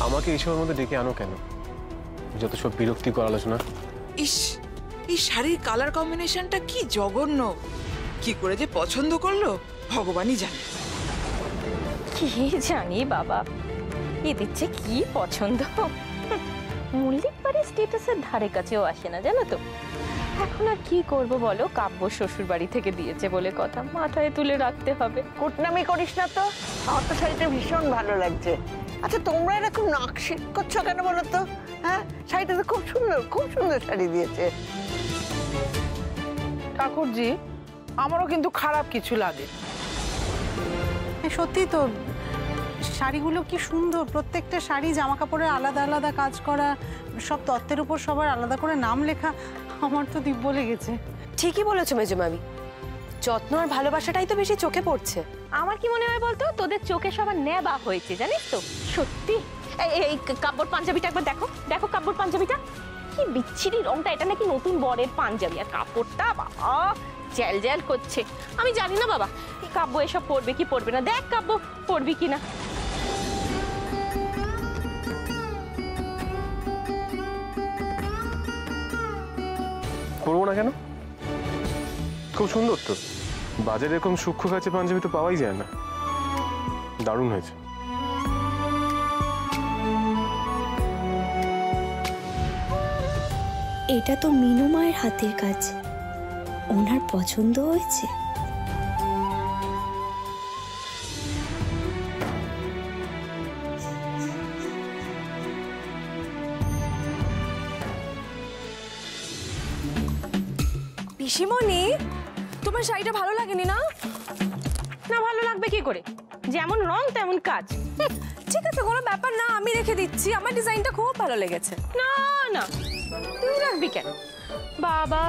আমাকে এইসবের মধ্যে ডেকে আনো কেন? যত সব বিরক্তিকর আলোচনা। ইস, এই শাড়ির কালার কম্বিনেশনটা কি জঘন্য! কি করে যে পছন্দ করলো ভগবানই জানে। কি জানি বাবা, এদের যে কি পছন্দ। মল্লিক বাড়ির স্ট্যাটাসের ধারে কাছেও আসে না, জানো তো। এখন আর কি করব বলো, কাব্য শ্বশুর বাড়ি থেকে দিয়েছে বলে কথা, মাথায় তুলে রাখতে হবে। কুটনামি করিস না তো, আমার তো শাড়িটা ভীষণ ভালো লাগছে। আচ্ছা তোমরা এরকম নাকশিট করছো কেন বলো তো? হ্যাঁ, শাড়িটা তো খুব সুন্দর শাড়ি দিয়েছে। ঠাকুরজি, আমারও কিন্তু খারাপ কিছু লাগে। সত্যি তো, শাড়িগুলো কি সুন্দর, প্রত্যেকটা শাড়ি জামা কাপড়ের আলাদা আলাদা কাজ করা, সব তত্ত্বের উপর সবার আলাদা করে নাম লেখা। আমার তো দিব্য লেগেছে। ঠিকই বলেছো মেজো মামি, যত্ন আর ভালোবাসাটাই তো বেশি চোখে পড়ছে। আমার কি মনে হয় বলতো, তোদের চোখে সবার নেবা হয়েছে, জানিস তো। সত্যি এই কাব্যর পাঞ্জাবিটা একবার দেখো, দেখো কাব্যর পাঞ্জাবিটা কি বিচ্ছিরি রংটা। এটা নাকি নতুন বরের পাঞ্জাবি, আর কাপড়টা বাবা জ্যাল জ্যাল করছে। আমি জানি না বাবা কাব্য এসব পরবে কি পরবে না। দেখ কাব্য পরবি কিনা। করবো না কেন? খুব সুন্দর তো। বাজারে এরকম সূক্ষ্ম কাছে পাঞ্জাবি তো পাওয়াই যায় না। দারুণ হয়েছে। এটা তো মিনু মায়ের হাতের কাজ, ওনার পছন্দ হয়েছে। পিসিমণি, তোমার শাড়িটা ভালো লাগেনি না? না ভালো লাগবে কি করে, যেমন রং তেমন কাজ। ঠিক আছে, কোনো ব্যাপার না, আমি রেখে দিচ্ছি। আমার ডিজাইনটা খুব ভালো লেগেছে। না না, তুই রাখবি কেন বাবা?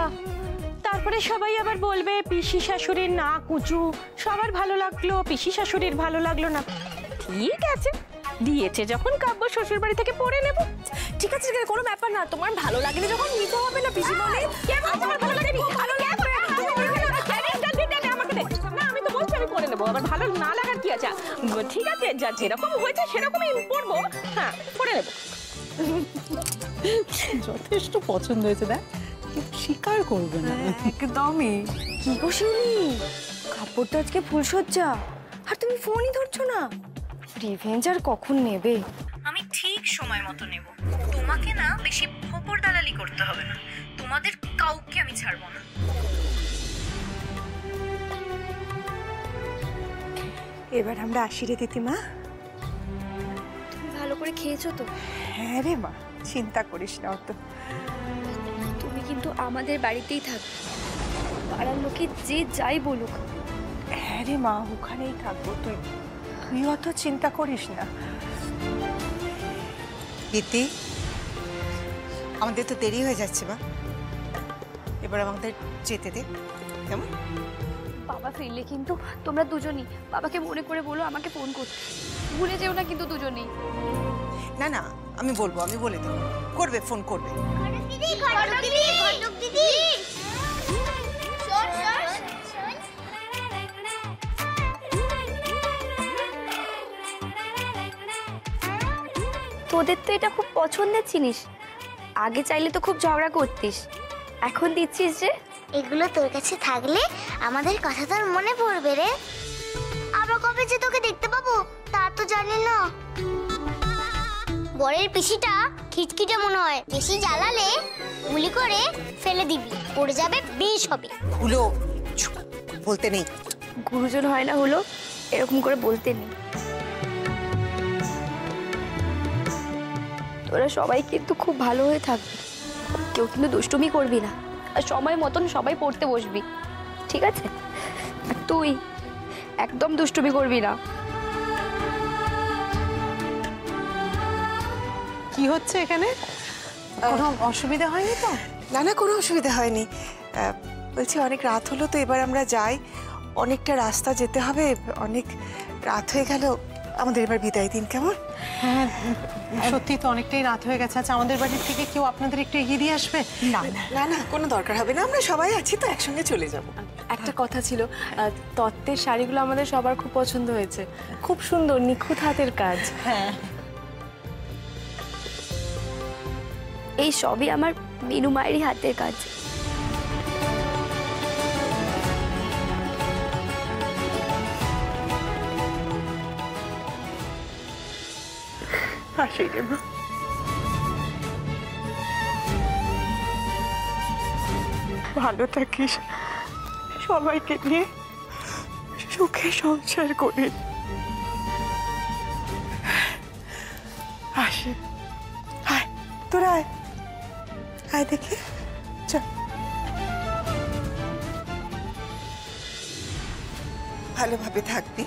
তারপরে সবাই আবার বলবে পিসি শাশুড়ির না কুচু। সবার ভালো লাগলো, পিসি শাশুড়ির ভালো লাগলো না। ঠিক আছে, দিয়েছে যখন কাব্য শ্বশুর বাড়ি থেকে পরে নেব। ঠিক আছে, কোনো ব্যাপার না। তোমার ভালো লাগেনি যখন নিতে হবে না পিসিমণি। আমার ভালো লাগেনি, ভালো লাগবে আমাকে দে না। আমি তো বলছি আমি পরে নেবো, আবার ভালো না লাগার কি আছে? ঠিক আছে, যা যেরকম হয়েছে সেরকমই পরবো। হ্যাঁ, পরে নেবো। যথেষ্ট পছন্দ হয়েছে, দেখ, কিন্তু স্বীকার করবে না। একদমই। কি গো শিউলি, কাপড়টা আজকে ফুলসজ্জা, আর তুমি ফোনই ধরছো না। রিভেঞ্জ আর কখন নেবে? আমি ঠিক সময় মতো নেব। তোমাকে না বেশি খবর দালালি করতে হবে না। তোমাদের কাউকে আমি ছাড়বো না। এবার আমরা আসি রে দিদিমা। তুমি ভালো করে খেয়েছো তো? হ্যাঁ রে মা, চিন্তা করিস না অত। তুমি কিন্তু আমাদের বাড়িতেই থাকবে, পাড়ার লোকে যে যাই বলুক। হ্যাঁ রে মা, ওখানেই থাকবো। তুই অত চিন্তা করিস না। ইতি, আমাদের তো দেরি হয়ে যাচ্ছে মা, এবার আমাদের যেতে দে। কেমন? বাবা ফিরলে কিন্তু তোমরা দুজনই বাবাকে মনে করে বলো আমাকে ফোন করতে, ভুলে যেও না কিন্তু দুজনেই। না না, আমি বলবো, আমি বলে দেবো, করবে, ফোন করবে। তোদের তো এটা খুব পছন্দের জিনিস, আগে চাইলে তো খুব ঝগড়া করতিস, এখন দিচ্ছিস যে। এগুলো তোর কাছে থাকলে আমাদের কথা তোর মনে পড়বে রে। আবার কবে যে তোকে দেখতে পাবো তা তো জানি না। বরের পিসিটা খিটখিটে মনে হয়, বেশি জ্বালালে গুলি করে ফেলে দিবি, পড়ে যাবে, বিষ হবে। হলো, বলতে নেই। গুরুজন হয় না হলো, এরকম করে বলতে নেই। তোরা সবাই কিন্তু খুব ভালো হয়ে থাকবি, কেউ কিন্তু দুষ্টুমি করবি না, আর সময় মতন সবাই পড়তে বসবি, ঠিক আছে? আর তুই একদম দুষ্টুমি করবি না। কি হচ্ছে এখানে? কোনো অসুবিধা হয়নি তো? না না, কোনো অসুবিধা হয়নি। বলছি অনেক রাত হলো তো, এবার আমরা যাই। অনেকটা রাস্তা যেতে হবে, অনেক রাত হয়ে গেল। আমাদের এবার বিদায় দিন, কেমন? হ্যাঁ, সত্যি তো অনেকটাই রাত হয়ে গেছে। আচ্ছা, আমাদের বাড়ির থেকে কেউ আপনাদের একটু এগিয়ে দিয়ে আসবে? না না না, কোনো দরকার হবে না, আমরা সবাই আছি তো, একসঙ্গে চলে যাব। একটা কথা ছিল, তত্ত্বের শাড়িগুলো আমাদের সবার খুব পছন্দ হয়েছে, খুব সুন্দর, নিখুঁত হাতের কাজ। হ্যাঁ, এই সবই আমার মিনু মায়েরই হাতের কাজ। হাসি রে মা। ভালো থাকিস, সবাইকে নিয়ে সুখে সংসার করে। আসে আয়, তোরা আয়, আয় দেখি চল। ভালোভাবে থাকবি,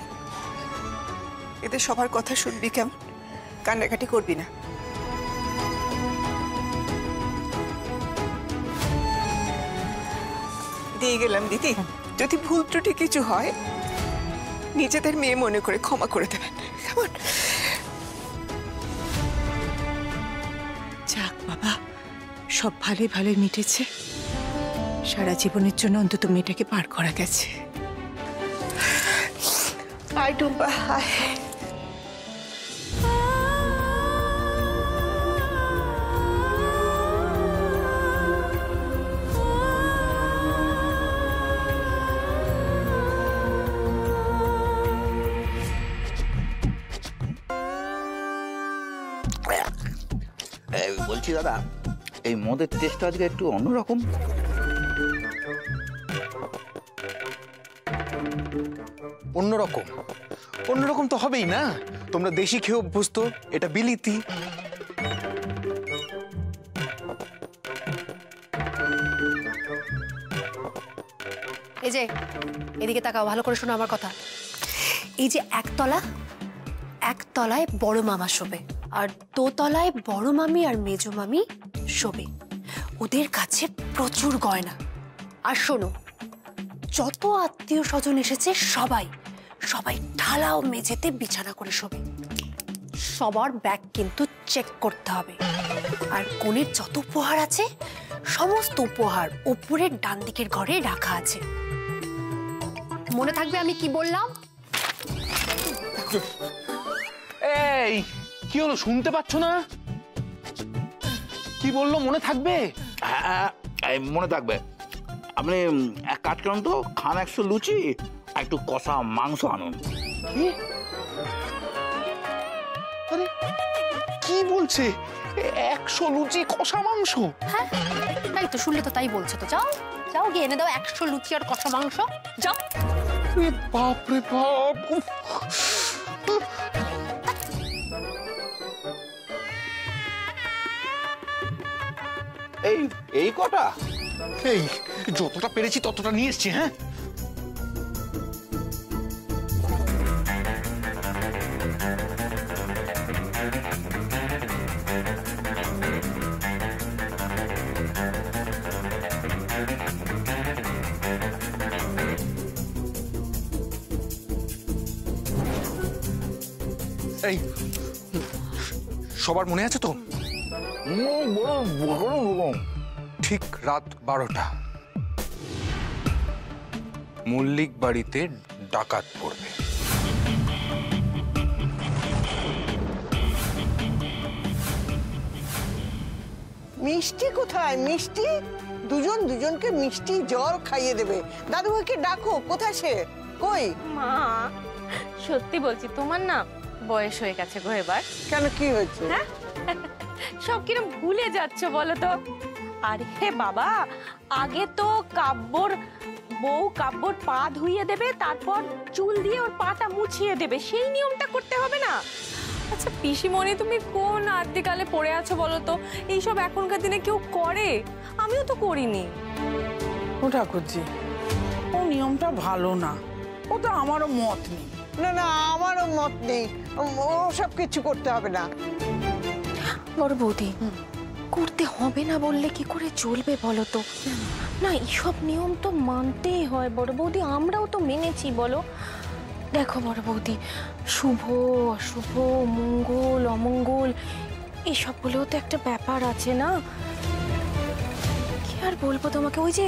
এদের সবার কথা শুনবি, কেমন কান্নাকাটি করবি না। দিয়ে গেলাম দিদি, যদি ভুল ত্রুটি কিছু হয় নিজেদের মেয়ে মনে করে ক্ষমা করে দেবেন, কেমন? যাক বাবা, সব ভালোই ভালোই মিটেছে, সারা জীবনের জন্য অন্তত মেয়েটাকে পার করা গেছে। আয় টুম্পা আয়। বলছি দাদা, এই মদের টেস্টটা আজকে একটু অন্যরকম। অন্যরকম অন্যরকম তো হবেই না, তোমরা দেশি খেয়ে অভ্যস্ত, এটা বিলিতি। এই যে এদিকে তাকাও, ভালো করে শোনো আমার কথা। এই যে একতলায় বড় মামা শোবে, আর দোতলায় বড় মামি আর মেজো মামি শোবে। ওদের কাছে প্রচুর গয়না। আর শোনো, যত আত্মীয় স্বজন এসেছে সবাই ঢালাও মেঝেতে বিছানা করে শোবে। সবার ব্যাগ কিন্তু চেক করতে হবে। আর কনের যত উপহার আছে সমস্ত উপহার উপরের ডান দিকের ঘরে রাখা আছে। মনে থাকবে আমি কি বললাম? এই কি হলো, শুনতে পাচ্ছ না? কি বললো মনে থাকবে? হ্যাঁ মনে থাকবে। আপনি এক কাজ করুন তো, খান 100 লুচি আর একটু কষা মাংস আনুন। আরে কি বলছে? 100 লুচি কষা মাংস? হ্যাঁ তাই তো, শুনলে তো তাই বলছে। তো যাও যাও গিয়ে এনে দাও 100 লুচি আর কষা মাংস, যাও। বাপ রে বাপ, এই কটা? এই যতটা পেরেছি ততটা নিয়ে এসছি। হ্যাঁ এই সবার মনে আছে তো? ঠিক রাত 12টা মল্লিক বাড়িতে ডাকাত পড়বে। মিষ্টি কোথায়? মিষ্টি দুজনকে মিষ্টি জল খাইয়ে দেবে। দাদু ভাইকে ডাকো, কোথায় সে? কই? মা সত্যি বলছি, তোমার না বয়স হয়ে গেছে গো এবার। কেন, কি হয়েছে? হ্যাঁ সব কিরম ভুলে যাচ্ছ বলো তো? আরে হে বাবা, আগে তো কাব্যর পা ধুইয়ে দেবে, তারপর চুল দিয়ে ওর পাটা মুছিয়ে দেবে, সেই নিয়মটা করতে হবে না? আচ্ছা পিসিমণি, তুমি কোন আদিকালে পড়ে আছো বলো তো? এইসব এখনকার দিনে কেউ করে? আমিও তো করিনি। ও ঠাকুরজি, ও নিয়মটা ভালো না, ওটা আমারও মত নেই। না না, আমারও মত নেই, ও সব কিছু করতে হবে না। বড় বৌদি, করতে হবে না বললে কি করে চলবে বলো তো? না, এইসব নিয়ম তো মানতেই হয় বড় বৌদি, আমরাও তো মেনেছি বলো। দেখো বড় বৌদি, শুভ অশুভ, মঙ্গল অমঙ্গল, এইসব বলেও তো একটা ব্যাপার আছে না? কি আর বলবো তোমাকে, ওই যে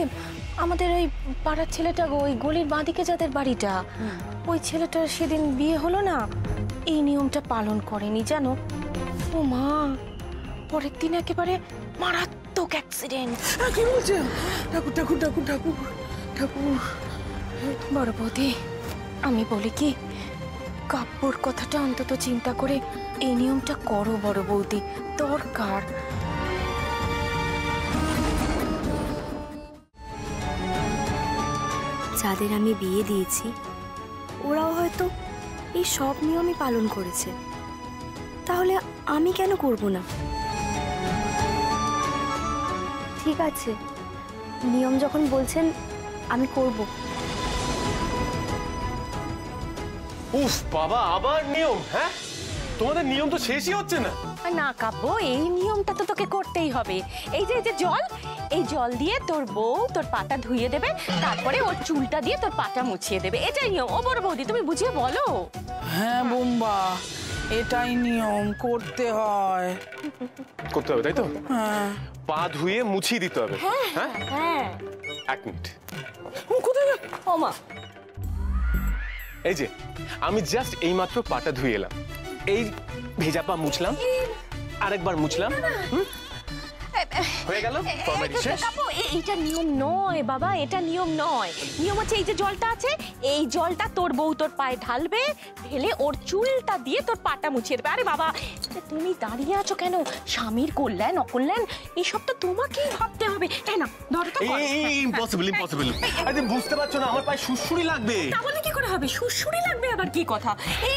আমাদের ওই পাড়ার ছেলেটা, ওই গলির বাঁদিকে যাদের বাড়িটা, ওই ছেলেটার সেদিন বিয়ে হলো না, এই নিয়মটা পালন করেনি জানো। ও মা, পরের দিন একেবারে মারাত্মক অ্যাক্সিডেন্ট। কি বলছে? ঠাকুর ঠাকুর ঠাকুর ঠাকুর ঠাকুর। বড় বৌদি, আমি বলি কি, কাব্যর কথাটা অন্তত চিন্তা করে এই নিয়মটা করো বড় বৌদি, দরকার। যাদের আমি বিয়ে দিয়েছি ওরাও হয়তো এই সব নিয়মই পালন করেছে, তাহলে আমি কেন করব না? ঠিক আছে, নিয়ম যখন বলছেন আমি করব। উফ বাবা, আবার নিয়ম? হ্যাঁ, তোমাদের নিয়ম তো শেষই হচ্ছে না। না কাব্য, এই নিয়মটা তো তোকে করতেই হবে। এই যে জল, এই জল দিয়ে তোর বউ তোর পাটা ধুইয়ে দেবে, তারপরে ওর চুলটা দিয়ে তোর পাটা মুছিয়ে দেবে, এটাই নিয়ম। ও বড় বৌদি, তুমি বুঝিয়ে বলো। হ্যাঁ বোম্বা, এটাই নিয়ম, করতে হয়। করতে হবে, তাই তো? হ্যাঁ। পা ধুয়ে মুছিয়ে দিতে হবে। হ্যাঁ হ্যাঁ। 1 মিনিট। কোথায়? ও মা, এই যে আমি জাস্ট এইমাত্র পাটা ধুয়ে এলাম, এই ভেজা পা মুছলাম, আরেকবার মুছলাম, হয়ে গেল। কাব্য, এইটা নিয়ম নয় বাবা, এটা নিয়ম নয়। নিয়ম হচ্ছে এই যে জলটা আছে, এই জলটা তোর বউ তোর পায়ে ঢালবে, ঢেলে ওর চুলটা দিয়ে তোর পাটা মুছিয়ে দেবে। আরে বাবা, তুমি দাঁড়িয়ে আছো কেন? স্বামীর কল্যাণ অকল্যাণ এইসব তো তোমাকেই ভাবতে হবে, তাই না? ধরো তো। Impossible impossible. আরে বুঝতে পারছো না, আমার পায়ে সুড়সুড়ি লাগবে। তাহলে কি করে হবে? সুড়সুড়ি লাগবে আবার কি কথা?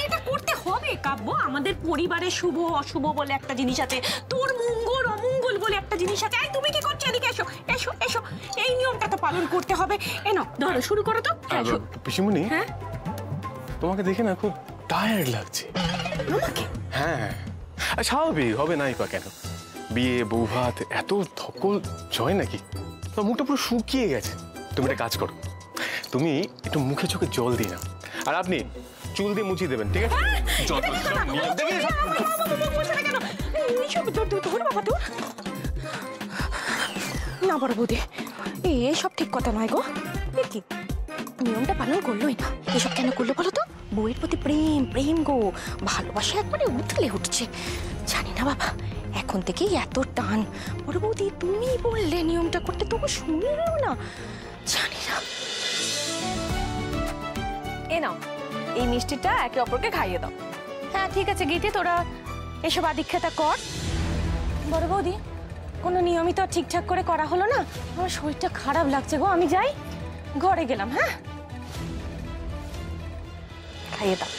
এটা করতে হবে কাব্য। আমাদের পরিবারে শুভ অশুভ বলে একটা জিনিস আছে, তোর মঙ্গল অমঙ্গল বলে একটা জিনিস আছে। তুমি কি করছো? এদিকে এসো এসো এসো, এই নিয়মটা তো পালন করতে হবে। এনো ধরো, শুরু করো তো। পিসিমণি, হ্যাঁ, তোমাকে দেখে না খুব টায়ার্ড লাগছে। আমাকে? হ্যাঁ, স্বাভাবিক হবে নাই বা কেন? বিয়ে, বউ ভাত, এত ধকল জয় নাকি? তোমার মুখটা পুরো শুকিয়ে গেছে। তুমি একটা কাজ করো, তুমি একটু মুখে চোখে জল দিয়ে নাও, আর আপনি চুল দিয়ে মুছিয়ে দেবেন, ঠিক আছে? না বড় বৌদি, এসব ঠিক কথা নয় গো। কি নিয়মটা পালন করলোই না, এসব কেন করলো বলো তো? বউয়ের প্রতি প্রেম, প্রেম গো, ভালোবাসা একবারে উঠলে উঠছে। জানি না বাবা, এখন থেকেই এত টান। বড় বৌদি, তুমি বললে নিয়মটা করতে, তবু শুনলেও না। জানি না। এ নাও, এই মিষ্টিটা একে অপরকে খাইয়ে দাও। হ্যাঁ ঠিক আছে গীতি, তোরা এসব আদিক্ষেতা কর। বড় বৌদি, কোনো নিয়মিত ঠিকঠাক করে করা হলো না, আমার শরীরটা খারাপ লাগছে গো। আমি যাই, ঘরে গেলাম। হ্যাঁ, খাইয়ে দাও।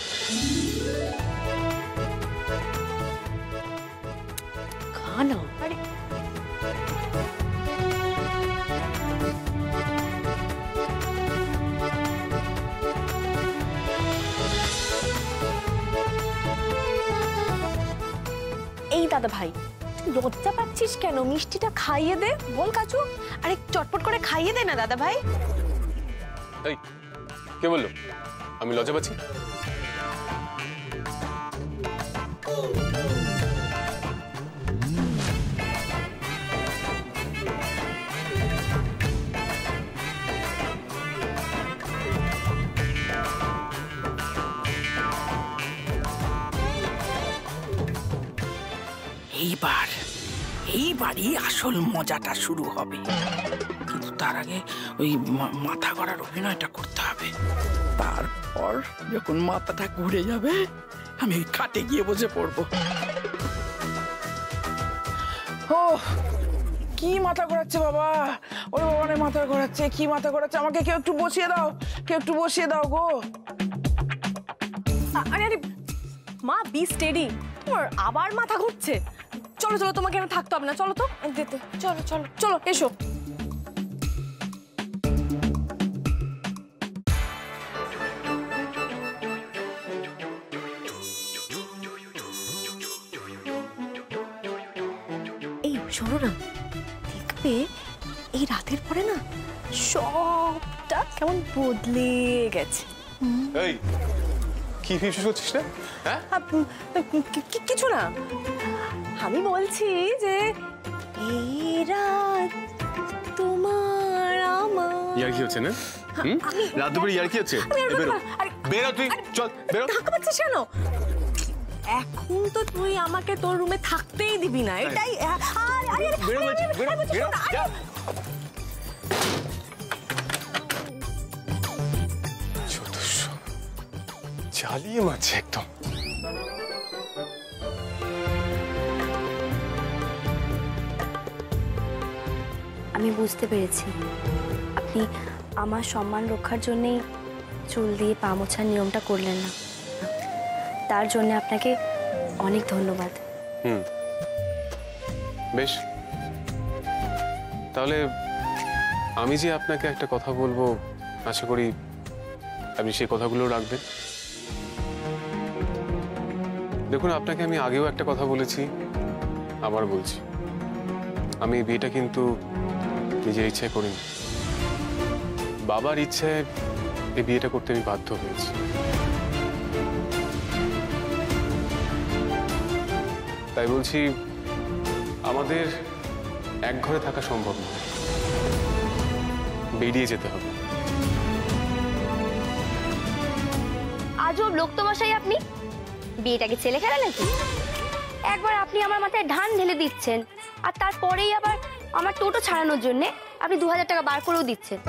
খানা আরে এই দাদা ভাই, তুই লজ্জা পাচ্ছিস কেন? মিষ্টিটা খাইয়ে দে, বল কাচু। আরে চটপট করে খাইয়ে দে না দাদা ভাই। এই কে বললো আমি লজ্জা পাচ্ছি? এইবারই আসল মজাটা শুরু হবে, কিন্তু তার আগে ওই মাথা গড়ার অভিনয়টা করতে হবে। তারপর যখন মাথাটা ঘুরে যাবে, আমি ওই খাটে গিয়ে বসে পড়বো। ও কি মাথা ঘোরাচ্ছে বাবা, ওরে বাবা রে, মাথা ঘোরাচ্ছে, কি মাথা ঘোরাচ্ছে, আমাকে কেউ একটু বসিয়ে দাও, কেউ একটু বসিয়ে দাও গো। আরে আরে মা, বি স্টেডি, তোমার আবার মাথা ঘুরছে। চলো চলো, তোমাকে আমি থাকতে হবে না, চলো তো। চলো চলো চলো, এসো। এই শোনো না, দেখবে এই রাতের পরে না সবটা কেমন বদলে গেছে। এই কি ফিফিস করছিস না? হ্যাঁ, কিছু না, আমি বলছি যে এই রাত তোমার আমার। ইয়ার কি হচ্ছে না? রাত দুপুরে ইয়ার কি হচ্ছে? বেরো বেরো, তুই চল বেরো। ঢাকা পাচ্ছিস কেন? এখন তো তুই আমাকে তোর রুমে থাকতেই দিবি না, এটাই। চালিয়ে মারছে একদম। আমি বুঝতে পেরেছি আপনি আমার সম্মান রক্ষার জন্যেই চুল দিয়ে পা মোছার নিয়মটা করলেন না। তার জন্য আপনাকে অনেক ধন্যবাদ। বেশ, তাহলে আমি যে আপনাকে একটা কথা বলবো, আশা করি আপনি সেই কথাগুলো রাখবেন। দেখুন, আপনাকে আমি আগেও একটা কথা বলেছি, আবার বলছি, আমি এই বিয়েটা কিন্তু নিজের ইচ্ছায় করিনি। বাবার ইচ্ছায় এই বিয়েটা করতে আমি বাধ্য হয়েছি। তাই বলছি, আমাদের এক ঘরে থাকা সম্ভব নয়, বেরিয়ে যেতে হবে। আজব লোক তো মশাই আপনি, বিয়েটাকে ছেলে খেলা নাকি? একবার আপনি আমার মাথায় ধান ঢেলে দিচ্ছেন, আর তারপরেই আবার আমার টোটো ছাড়ানোর জন্য আপনি 2000 টাকা বার করেও দিচ্ছেন।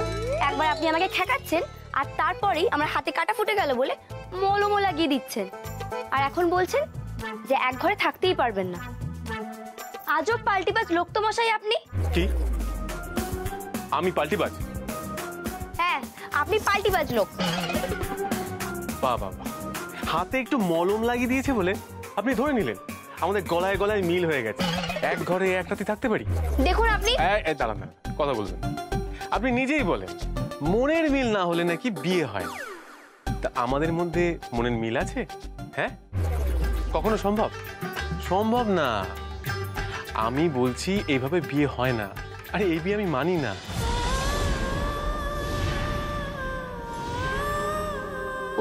একবার আপনি আমাকে ঠেকাচ্ছেন, আর তারপরেই আমার হাতে কাটা ফুটে গেল বলে মলমও লাগিয়ে দিচ্ছেন, আর এখন বলছেন যে এক ঘরে থাকতেই পারবেন না। আজব পাল্টিবাজ লোক তো মশাই আপনি। কি? আমি পাল্টিবাজ? হ্যাঁ, আপনি পাল্টিবাজ লোক। বাবা, হাতে একটু মলম লাগিয়ে দিয়েছে বলে আপনি ধরে নিলেন আমাদের গলায় গলায় মিল হয়ে গেছে, এক ঘরে এক রাতে থাকতে পারি? দেখুন আপনি। দাঁড়ান না, কথা বলবেন। আপনি নিজেই বলেন মনের মিল না হলে নাকি বিয়ে হয় না। তা আমাদের মধ্যে মনের মিল আছে? হ্যাঁ, কখনো সম্ভব? সম্ভব না। আমি বলছি এইভাবে বিয়ে হয় না। আরে এই বিয়ে আমি মানি না।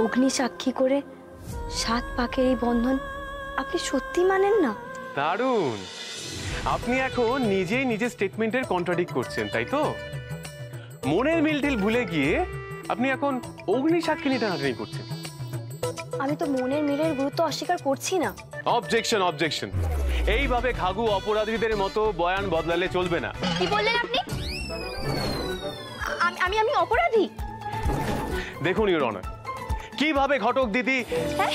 অগ্নি সাক্ষী করে 7 পাকের এই বন্ধন আপনি সত্যি মানেন না? দারুণ, আপনি এখন নিজেই নিজের স্টেটমেন্টের কন্ট্রাডিক্ট করছেন, তাই তো? মনের মিল টিল ভুলে গিয়ে আপনি এখন অগ্নি সাক্ষী নিয়ে টানাটানি করছেন। আমি তো মনের মিলের গুরুত্ব অস্বীকার করছি না। Objection, objection. এইভাবে খাগু অপরাধীদের মতো বয়ান বদলালে চলবে না। কি বললেন আপনি? আমি আমি অপরাধী? দেখুন ইওর অনার, কিভাবে ঘটক দিদি। হ্যাঁ,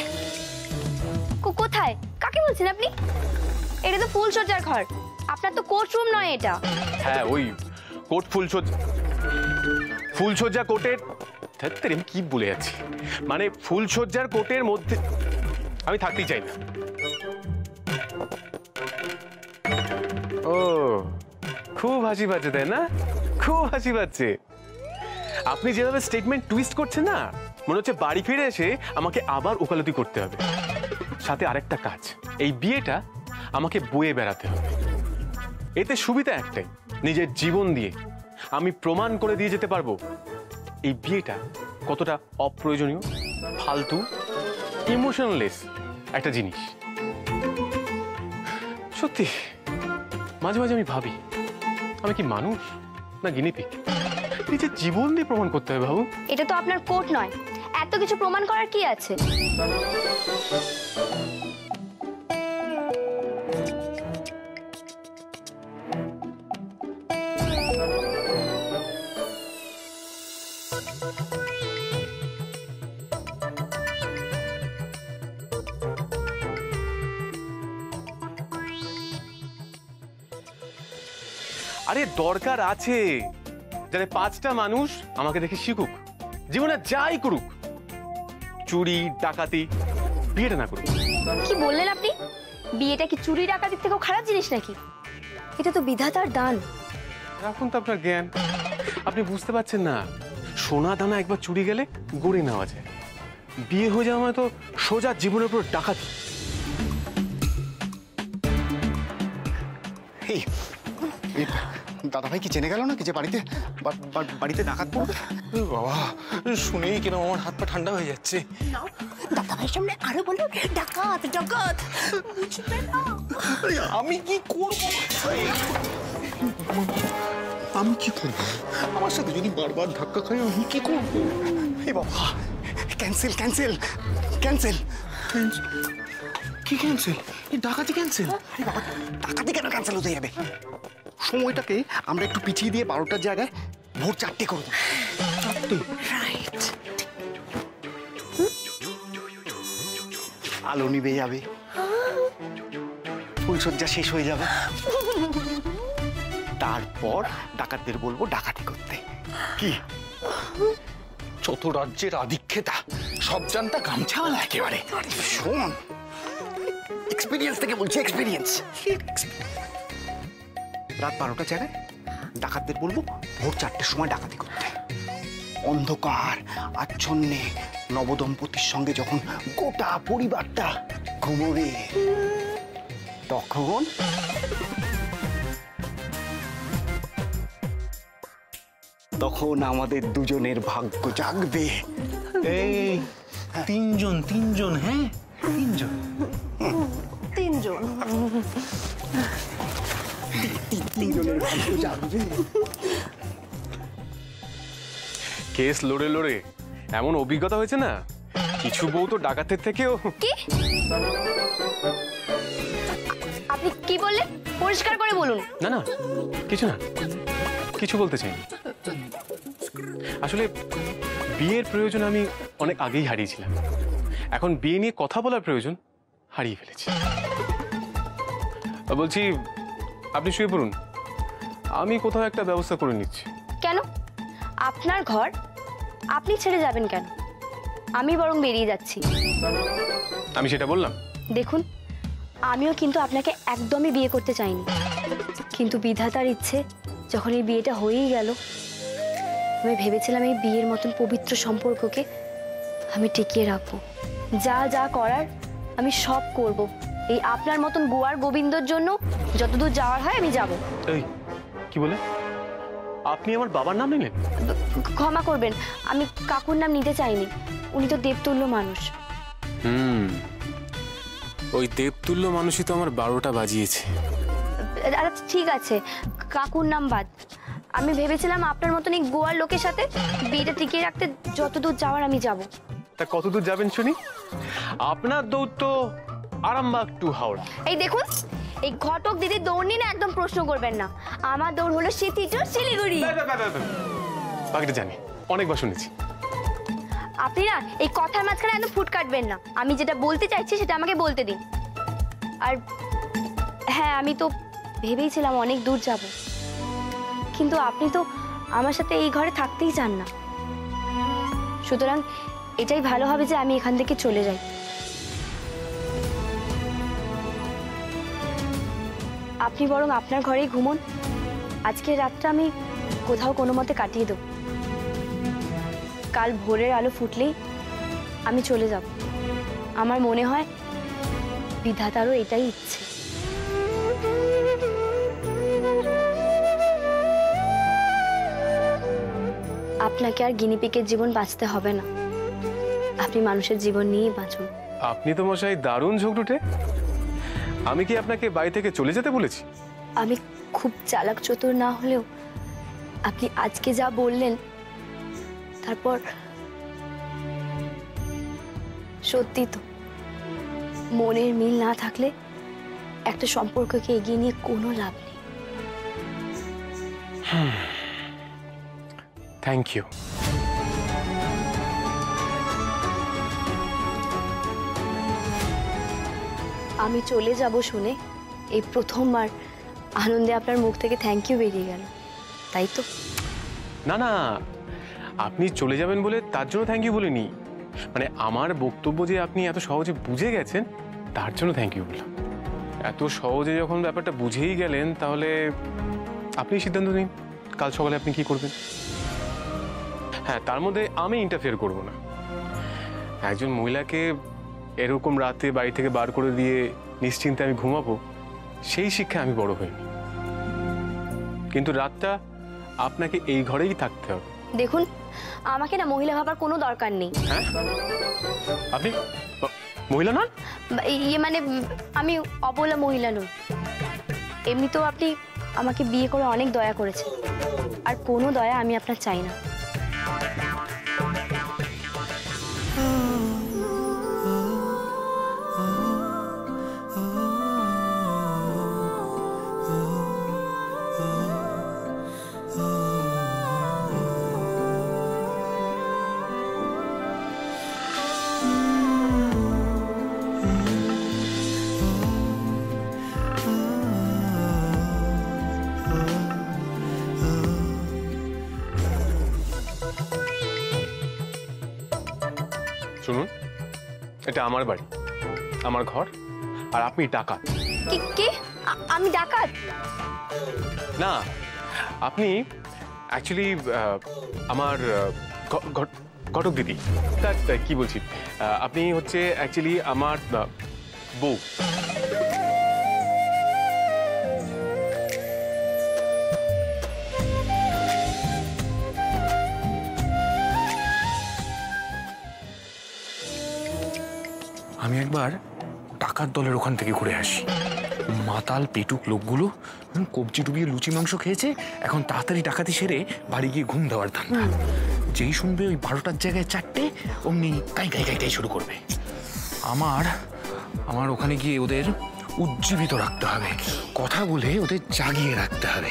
কোথায়? কাকে বলছেন আপনি? এটা তো ফুলসজ্জার ঘর, আপনার তো কোর্ট রুম নয় এটা। হ্যাঁ, ওই কোর্ট ফুলসজ্জা কোর্টের, আমি কি বলে যাচ্ছি, মানে ফুলসজ্জার কোর্টের মধ্যে আমি থাকতেই চাই না। ও, খুব হাসি পাচ্ছে তাই না? খুব হাসি পাচ্ছে। আপনি যেভাবে স্টেটমেন্ট টুইস্ট করছেন না, মনে হচ্ছে বাড়ি ফিরে এসে আমাকে আবার ওকালতি করতে হবে। সাথে আরেকটা কাজ, এই বিয়েটা আমাকে বয়ে বেড়াতে হবে। এতে সুবিধা একটাই, নিজের জীবন দিয়ে আমি প্রমাণ করে দিয়ে যেতে পারবো এই বিয়েটা কতটা অপ্রয়োজনীয়, ফালতু, ইমোশনলেস একটা জিনিস। সত্যি মাঝে মাঝে আমি ভাবি, আমি কি মানুষ না গিনিপিগ? নিজের জীবন দিয়ে প্রমাণ করতে হবে। বাবু, এটা তো আপনার কোর্ট নয়, এত কিছু প্রমাণ করার কি আছে? আরে দরকার আছে যাতে 5টা মানুষ আমাকে দেখে শিখুক, জীবনে যাই করুক, চুরি ডাকাতি, বিয়েটা না করুক। কি বললেন আপনি? বিয়েটা কি চুরি ডাকাতির থেকেও খারাপ জিনিস নাকি? এটা তো বিধাতার দান। এখন তো আপনার জ্ঞান, আপনি বুঝতে পারছেন না। সোনা দানা একবার চুরি গেলে গড়ে নেওয়া যায়, বিয়ে হয়ে যাওয়া মানে তো সোজা জীবনের উপর ডাকাতি। দাদা ভাই কি জেনে গেল না কি যে বাড়িতে ডাকাত পড়বে? বাবা, শুনেই কিনা আমার হাত পা ঠান্ডা হয়ে যাচ্ছে। দাদা ভাইয়ের সামনে আরো বলো ডাকাত ডাকাত, বুঝবে না? আমি কি করব? আমি কি করব? আমার সাথে যদি বারবার ধাক্কা খাই আমি কি করব? এ বাবা, ক্যান্সেল ক্যান্সেল ক্যান্সেল। কি ক্যান্সেল? এই ডাকাতি ক্যান্সেল? ডাকাতি কেন ক্যান্সেল হতে যাবে? সময়টাকে আমরা একটু পিছিয়ে দিয়ে 12টার জায়গায় ভোর 4টে করবো। 4টে? রাইট। আলো নিভে যাবে, ফুলসজ্জা শেষ হয়ে যাবে, তারপর ডাকাতদের বলবো ডাকাতি করতে। কি যত রাজ্যের আধিক্যতা, সব জানতা গামছাওয়ালা একেবারে। শোন, এক্সপিরিয়েন্স থেকে বলছি, এক্সপিরিয়েন্স। রাত 12টার জায়গায় ডাকাতদের বলবো ভোর 4টের সময় ডাকাতি করতে। অন্ধকার আচ্ছন্নে নবদম্পতির সঙ্গে যখন গোটা পরিবারটা ঘুমোবে, তখন আমাদের দুজনের ভাগ্য জাগবে। এই তিনজন, হ্যাঁ তিনজন। তিনজনের ভাগ্য জাগবে। কেস লড়ে লড়ে এমন অভিজ্ঞতা হয়েছে না, কিছু বউ তো ডাকাতের থেকেও। কি আপনি কি বললেন? পরিষ্কার করে বলুন। না না, কিছু না, কিছু বলতে চাই। আসলে বিয়ের প্রয়োজন আমি অনেক আগেই হারিয়েছিলাম। এখন বিয়ে নিয়ে কথা বলার প্রয়োজন হারিয়ে ফেলেছি। বলছি আপনি শুয়ে পড়ুন, আমি কোথাও একটা ব্যবস্থা করে নিচ্ছি। কেন? আপনার ঘর, আপনি ছেড়ে যাবেন কেন? আমি বরং বেরিয়ে যাচ্ছি। আমি সেটা বললাম? দেখুন, আমিও কিন্তু আপনাকে একদমই বিয়ে করতে চাইনি, কিন্তু বিধাতার ইচ্ছে যখন এই বিয়েটা হয়েই গেল, আমি ভেবেছিলাম এই বিয়ের মতন পবিত্র সম্পর্ককে আমি টিকিয়ে রাখবো। যা যা করার আমি সব করব। এই আপনার মতন গোয়ার গোবিন্দর জন্য যতদূর যাওয়ার হয় আমি যাব। এই কি বলে? আপনি আমার বাবার নাম নিলেন? ক্ষমা করবেন, আমি কাকুর নাম নিতে চাইনি। উনি তো দেবতুল্য মানুষ। ওই দেবতুল্য মানুষই তো আমার 12টা বাজিয়েছে। আচ্ছা ঠিক আছে, কাকুর নাম বাদ। আমি ভেবেছিলাম আপনার মতন এই গোয়ার লোকের সাথে বিয়েটা টিকিয়ে রাখতে যতদূর যাওয়ার আমি যাব। তা কতদূর যাবেন শুনি? আপনার দৌড় তো আরামবাগ টু হাওড়া। এই দেখুন, এই ঘটক দিদি দৌড় নিয়ে একদম প্রশ্ন করবেন না। আমার দৌড় হলো সিটি টু শিলিগুড়ি। বাকিটা জানি, অনেকবার শুনেছি। আপনি না এই কথার মাঝখানে একদম ফুট কাটবেন না। আমি যেটা বলতে চাইছি সেটা আমাকে বলতে দিন। আর হ্যাঁ, আমি তো ভেবেইছিলাম অনেক দূর যাব, কিন্তু আপনি তো আমার সাথে এই ঘরে থাকতেই চান না। সুতরাং এটাই ভালো হবে যে আমি এখান থেকে চলে যাই। আপনি বরং আপনার ঘরেই ঘুমোন। আজকের রাতটা আমি কোথাও কোনো মতে কাটিয়ে দেব। কাল ভোরের আলো ফুটলেই আমি চলে যাব। আমার মনে হয় বিধাতারও এটাই ইচ্ছে। আপনাকে আর গিনিপিকের জীবন বাঁচতে হবে না, আপনি মানুষের জীবন নিয়েই বাঁচুন। আপনি তো মশাই দারুণ ঝগড়ুটে। আমি কি আপনাকে বাড়ি থেকে চলে যেতে বলেছি? আমি খুব চালাক চতুর না হলেও আপনি আজকে যা বললেন, তারপর সত্যি তো মনের মিল না থাকলে একটা সম্পর্ককে এগিয়ে নিয়ে কোনো লাভ নেই। Thank you. আমি চলে যাব শুনে এই প্রথমবার আনন্দে আপনার মুখ থেকে থ্যাংক ইউ বেরিয়ে গেল, তাই তো? না না, আপনি চলে যাবেন বলে তার জন্য থ্যাংক ইউ বলিনি। মানে আমার বক্তব্য যে আপনি এত সহজে বুঝে গেছেন তার জন্য থ্যাংক ইউ বললাম। এত সহজে যখন ব্যাপারটা বুঝেই গেলেন, তাহলে আপনি সিদ্ধান্ত নিন কাল সকালে আপনি কি করবেন। হ্যাঁ, তার মধ্যে আমি ইন্টারফেয়ার করব না। একজন মহিলাকে এরকম রাতে বাড়ি থেকে বার করে দিয়ে নিশ্চিন্তে আমি ঘুমাবো, সেই শিক্ষা আমি বড় হইনি। কিন্তু রাতটা আপনাকে এই ঘরেই থাকতে হবে। দেখুন, আমাকে না মহিলা ভাবার কোনো দরকার নেই। হ্যাঁ, আপনি মহিলা নন? ইয়ে মানে আমি অবলা মহিলা নই। এমনিতেও আপনি আমাকে বিয়ে করে অনেক দয়া করেছেন, আর কোনো দয়া আমি আপনার চাই না। এটা আমার বাড়ি, আমার ঘর, আর আপনি ডাকাত। কে? আমি ডাকাত? না, আপনি অ্যাকচুয়ালি আমার ঘটক দিদি। তা কি বলছি, আপনি হচ্ছে অ্যাকচুয়ালি আমার বউ। আমি একবার টাকার দলের ওখান থেকে ঘুরে আসি। মাতাল পেটুক লোকগুলো কবজি ডুবিয়ে লুচি মাংস খেয়েছে, এখন তাড়াতাড়ি ডাকাতি সেরে বাড়ি গিয়ে ঘুম দেওয়ার ধান্দা। যেই শুনবে ওই 12টার জায়গায় 4টে, অমনি কাই কাই কাই শুরু করবে। আমার ওখানে গিয়ে ওদের উজ্জীবিত রাখতে হবে, কথা বলে ওদের জাগিয়ে রাখতে হবে।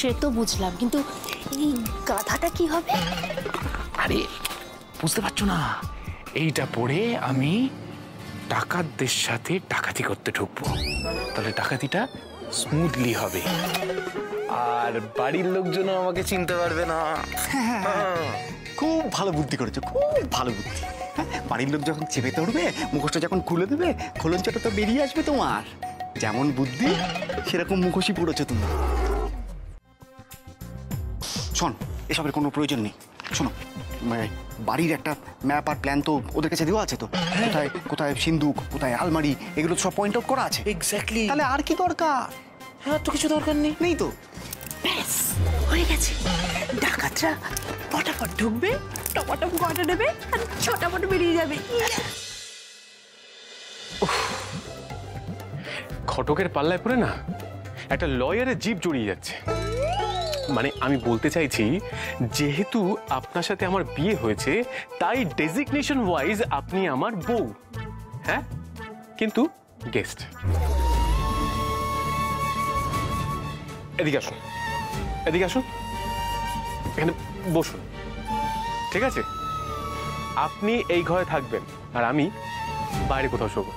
সে তো বুঝলাম, কিন্তু এই গাধাটা কি হবে? আরে বুঝতে পারছো না, এইটা পরে আমি ডাকাতদের সাথে ডাকাতি করতে ঢুকবো, তাহলে ডাকাতিটা স্মুথলি হবে আর বাড়ির লোকজন আমাকে চিনতে পারবে না। খুব ভালো বুদ্ধি করেছো, খুব ভালো বুদ্ধি। বাড়ির লোক যখন চেপে ধরবে, মুখোশটা যখন খুলে দেবে, খোলঞ্চটা তো বেরিয়ে আসবে তোমার। যেমন বুদ্ধি সেরকম মুখোশই পড়েছো তুমি। শোন, এসবের কোনো প্রয়োজন নেই। শোনো, বাড়ির একটা ম্যাপ আর প্ল্যান তো ওদের কাছে দেওয়া আছে তো, কোথায় কোথায় সিন্ধুক, কোথায় আলমারি, এগুলো সব পয়েন্ট আউট করা আছে। এক্স্যাক্টলি। তাহলে আর কি দরকার? হ্যাঁ, তো কিছু দরকার নেই। নেই তো, ব্যাস হয়ে গেছে। ডাকাতরা ফটাফট ঢুকবে, টপাটপ গটা নেবে আর ছটাপট বেরিয়ে যাবে। ঘটকের পাল্লায় পড়ে না একটা লয়ারের জিভ জড়িয়ে যাচ্ছে। মানে আমি বলতে চাইছি, যেহেতু আপনার সাথে আমার বিয়ে হয়েছে, তাই ডেজিগনেশন ওয়াইজ আপনি আমার বউ, হ্যাঁ, কিন্তু গেস্ট। এদিকে আসুন, এদিকে আসুন, এখানে বসুন, ঠিক আছে? আপনি এই ঘরে থাকবেন আর আমি বাইরে কোথাও শোবো।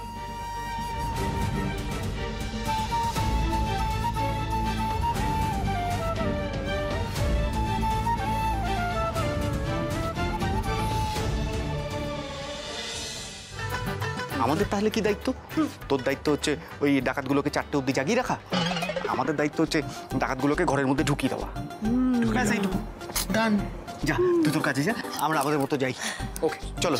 আমাদের তাহলে কি দায়িত্ব? তোর দায়িত্ব হচ্ছে ওই ডাকাতগুলোকে 4টে অবধি জাগিয়ে রাখা, আমাদের দায়িত্ব হচ্ছে ডাকাতগুলোকে ঘরের মধ্যে ঢুকিয়ে দেওয়া। ডান, যা তুই তোর কাজে যা, আমরা আমাদের মতো যাই। ওকে, চলো।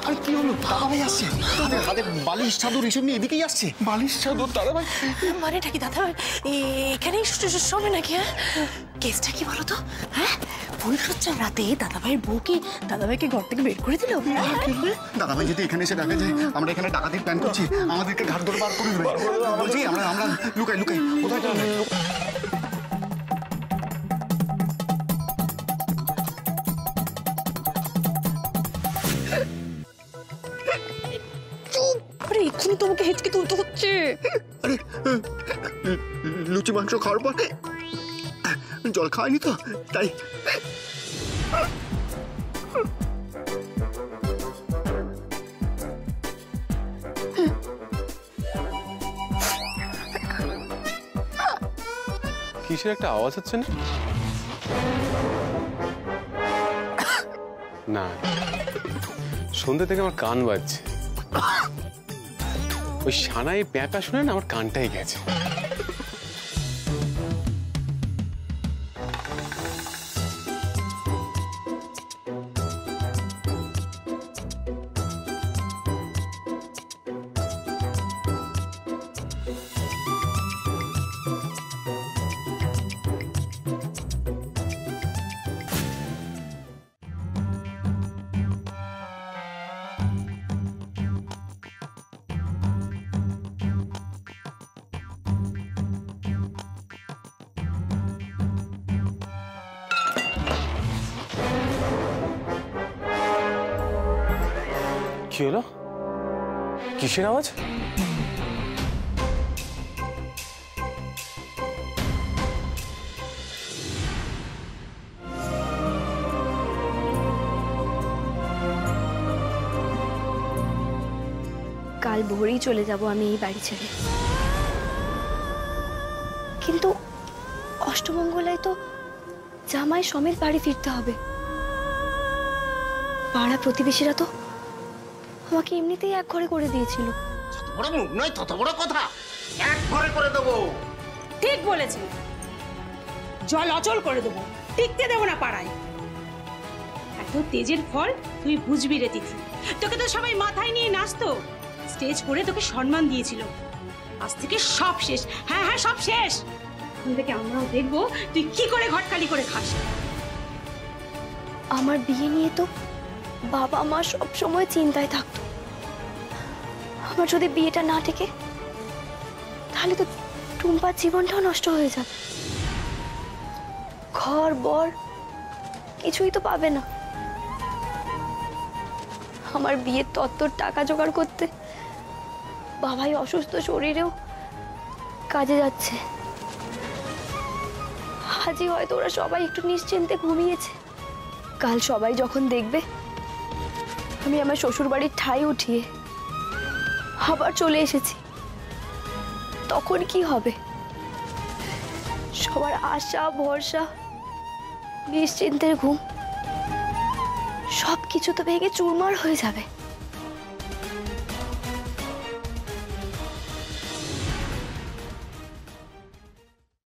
আরে কি হলো? দাদাভাই আসছে, তাদের হাতে বালিশ চাদর এসব নিয়ে এদিকেই আসছে। বালিশ চাদর দাদাভাই? মানেটা কি দাদাভাই এখানেই শোবে নাকি? হ্যাঁ, কেসটা কি বলো তো? হ্যাঁ, ফুলসজ্জার রাতে দাদাভাইয়ের বউকে দাদাভাইকে ঘর থেকে বের করে দিল। দাদাভাই যদি এখানে এসে দেখা যায় আমরা এখানে ডাকাতির প্ল্যান করছি, আমাদেরকে ঘাট ধরে বার করে দেবে। বলছি আমরা লুকাই কোথায় চলে? আরে এক্ষুনি তোমাকে হেঁচকে তুলতে হচ্ছে। আরে লুচি মাংস খাওয়ার পর জল খাওয়াইনি তো, তাই। কিসের একটা আওয়াজ হচ্ছে না? না, সন্ধ্যে থেকে আমার কান বাজছে। ওই সানাই প্যাঁপা শুনে না আমার কানটাই গেছে। কি হলো? কিসের আওয়াজ? কাল ভোরেই চলে যাব আমি এই বাড়ি ছেড়ে। কিন্তু অষ্টমঙ্গলায় তো জামাই সমেত বাড়ি ফিরতে হবে। পাড়া প্রতিবেশীরা তো আমাকে এমনিতেই এক ঘরে করে দিয়েছিল। যত বড় মুখ নয় তত বড় কথা, এক ঘরে করে দেবো। ঠিক বলেছি, জল অচল করে দেবো, টিকতে দেবো না পাড়ায়। এত তেজের ফল তুই বুঝবি রে তিথি। তোকে তো সবাই মাথায় নিয়ে নাচতো, স্টেজ করে তোকে সম্মান দিয়েছিল। আজ থেকে সব শেষ। হ্যাঁ হ্যাঁ, সব শেষ। এখন থেকে আমরাও দেখবো তুই কি করে ঘট খালি করে খাস। আমার বিয়ে নিয়ে তো বাবা মা সব সময় চিন্তায় থাকতো। আমার যদি বিয়েটা না টেকে তাহলে তো টুম্পার জীবনটাও নষ্ট হয়ে যাবে। ঘর বর কিছুই তো পাবে না। আমার বিয়ের তত্ত্বর টাকা জোগাড় করতে বাবাই অসুস্থ শরীরেও কাজে যাচ্ছে। আজই হয়তো ওরা সবাই একটু নিশ্চিন্তে ঘুমিয়েছে। কাল সবাই যখন দেখবে আমি আমার শ্বশুর বাড়ির ঠাই উঠিয়ে আবার চলে এসেছি, তখন কি হবে? সবার আশা ভরসা নিশ্চিন্তের ঘুম সবকিছু তো ভেঙে চুরমার হয়ে যাবে।